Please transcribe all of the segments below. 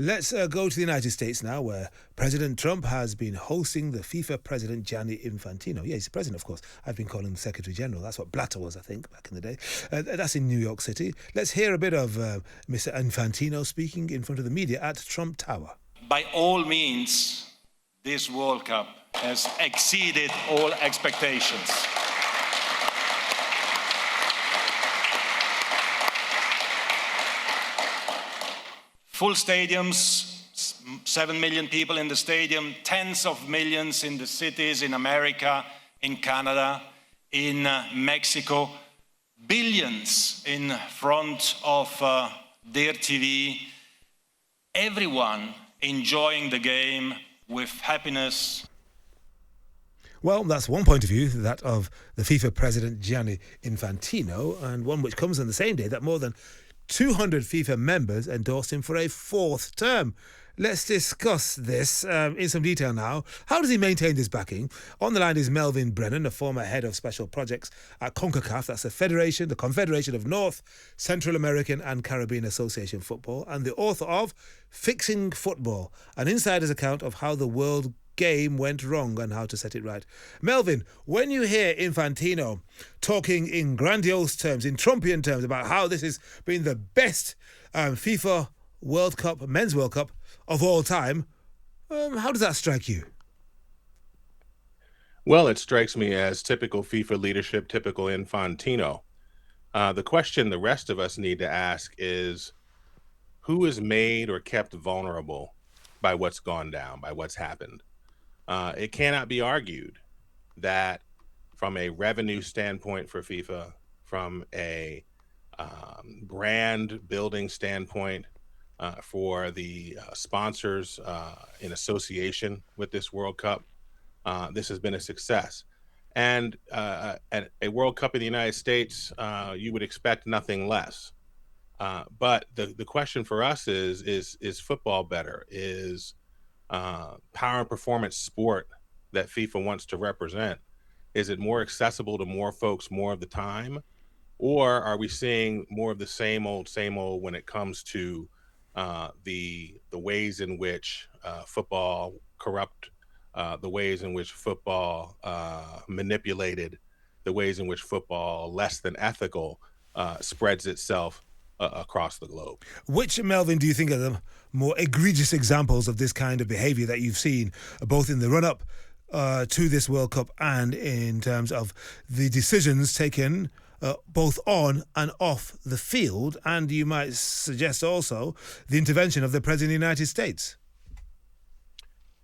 Let's go to the United States now, where President Trump has been hosting the FIFA president, Gianni Infantino. Yeah, he's the president, of course. I've been calling him Secretary General. That's what Blatter was, I think, back in the day. That's in New York City. Let's hear a bit of Mr. Infantino speaking in front of the media at Trump Tower. By all means, this World Cup has exceeded all expectations. Full stadiums, 7 million people in the stadium, tens of millions in the cities in America, in Canada, in Mexico, billions in front of their TV, everyone enjoying the game with happiness. Well, that's one point of view, that of the FIFA president, Gianni Infantino, and one which comes on the same day that more than 200 FIFA members endorsed him for a fourth term. Let's discuss this in some detail now. How does he maintain this backing? On the line is Melvin Brennan, a former head of special projects at CONCACAF. That's the Confederation of North, Central American and Caribbean Association Football, and the author of Fixing Football, an insider's account of how the world game went wrong and how to set it right. Melvin, when you hear Infantino talking in grandiose terms, in Trumpian terms, about how this has been the best FIFA World Cup, Men's World Cup of all time, how does that strike you? Well, it strikes me as typical FIFA leadership, typical Infantino. The question the rest of us need to ask is, who is made or kept vulnerable by what's gone down, by what's happened? It cannot be argued that from a revenue standpoint for FIFA, from a brand building standpoint, for the sponsors in association with this World Cup, this has been a success. And at a World Cup in the United States, you would expect nothing less. But the question for us is football better? Is power and performance sport that FIFA wants to represent, is it more accessible to more folks more of the time? Or are we seeing more of the same old when it comes to the ways in which football corrupt, the ways in which football manipulated, the ways in which football less than ethical spreads itself across the globe? Which, Melvin, do you think are the more egregious examples of this kind of behaviour that you've seen, both in the run-up to this World Cup and in terms of the decisions taken both on and off the field, and you might suggest also the intervention of the President of the United States?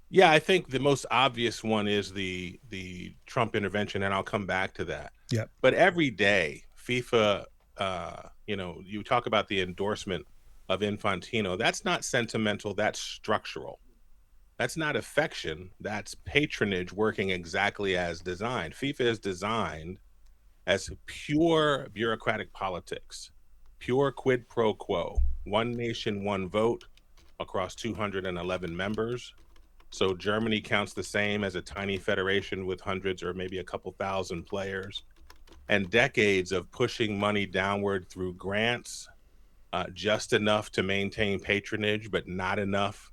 Yeah, I think the most obvious one is the Trump intervention, and I'll come back to that. Yeah. But every day, FIFA, you talk about the endorsement of Infantino. That's not sentimental, that's structural. That's not affection, that's patronage working exactly as designed. FIFA is designed as pure bureaucratic politics, pure quid pro quo, one nation, one vote across 211 members. So Germany counts the same as a tiny federation with hundreds or maybe a couple thousand players, and decades of pushing money downward through grants, just enough to maintain patronage, but not enough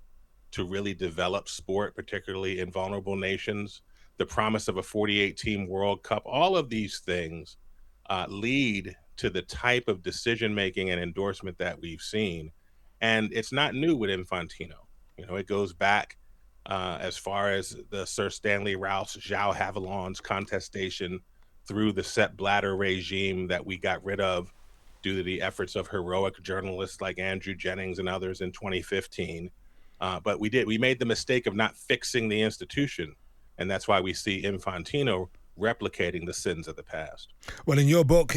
to really develop sport, particularly in vulnerable nations. The promise of a 48-team World Cup, all of these things lead to the type of decision-making and endorsement that we've seen. And it's not new with Infantino. It goes back as far as the Sir Stanley Rouse, João Havilland's contestation through the Sepp Blatter regime that we got rid of due to the efforts of heroic journalists like Andrew Jennings and others in 2015. But we made the mistake of not fixing the institution. And that's why we see Infantino replicating the sins of the past. Well, in your book,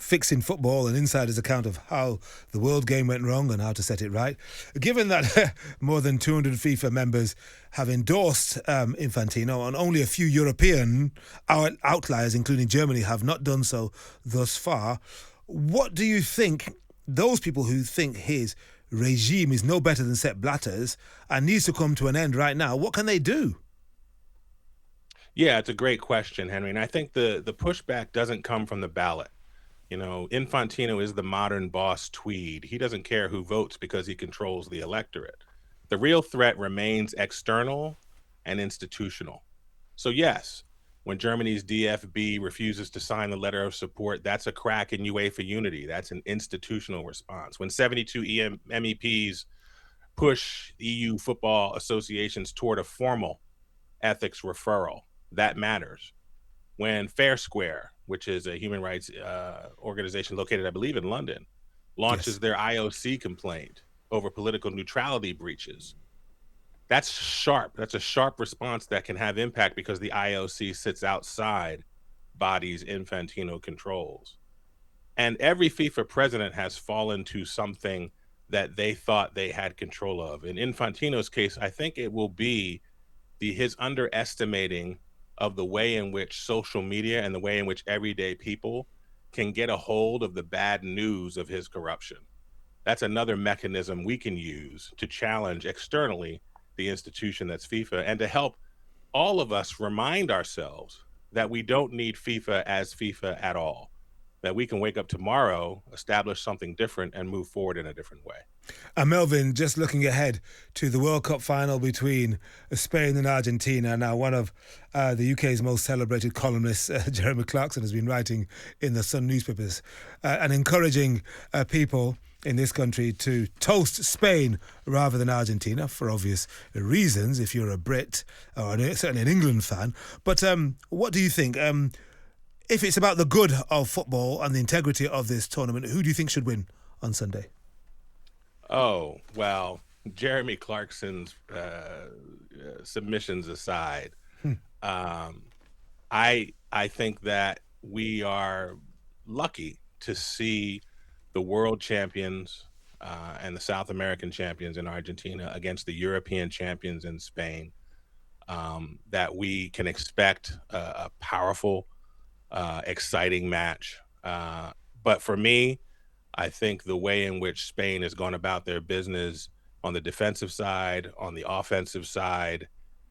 Fixing Football, an insider's account of how the world game went wrong and how to set it right, given that more than 200 FIFA members have endorsed Infantino and only a few European outliers, including Germany, have not done so thus far, what do you think those people who think his regime is no better than Sepp Blatter's and needs to come to an end right now, what can they do? Yeah, it's a great question, Henry. And I think the pushback doesn't come from the ballot. Infantino is the modern boss Tweed. He doesn't care who votes because he controls the electorate. The real threat remains external and institutional. So yes, when Germany's DFB refuses to sign the letter of support, that's a crack in UEFA unity. That's an institutional response. When 72 MEPs push EU football associations toward a formal ethics referral, that matters. When Fair Square, which is a human rights organization located, I believe, in London, launches Yes. their IOC complaint over political neutrality breaches, that's sharp. That's a sharp response that can have impact because the IOC sits outside bodies Infantino controls. And every FIFA president has fallen to something that they thought they had control of. In Infantino's case, I think it will be his underestimating of the way in which social media and the way in which everyday people can get a hold of the bad news of his corruption. That's another mechanism we can use to challenge externally the institution that's FIFA, and to help all of us remind ourselves that we don't need FIFA as FIFA at all, that we can wake up tomorrow, establish something different, and move forward in a different way. Melvin, just looking ahead to the World Cup final between Spain and Argentina. Now, one of the UK's most celebrated columnists, Jeremy Clarkson, has been writing in the Sun newspapers and encouraging people in this country to toast Spain rather than Argentina for obvious reasons, if you're a Brit or certainly an England fan. But what do you think? If it's about the good of football and the integrity of this tournament, who do you think should win on Sunday? Oh, well, Jeremy Clarkson's submissions aside, I think that we are lucky to see the world champions and the South American champions in Argentina against the European champions in Spain, that we can expect a powerful, exciting match. But for me, I think the way in which Spain has gone about their business on the defensive side, on the offensive side,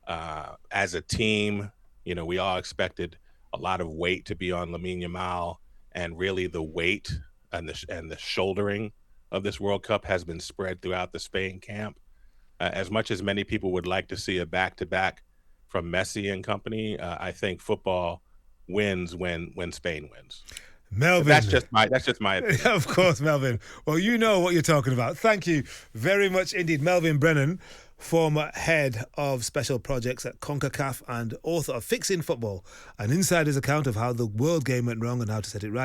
as a team, we all expected a lot of weight to be on Lamine Yamal, and really the weight and the shouldering of this World Cup has been spread throughout the Spain camp. As much as many people would like to see a back-to-back from Messi and company, I think football wins when Spain wins. Melvin. That's just my opinion. Of course, Melvin. Well, you know what you're talking about. Thank you very much indeed, Melvin Brennan, former head of special projects at CONCACAF and author of Fixing Football, an insider's account of how the world game went wrong and how to set it right.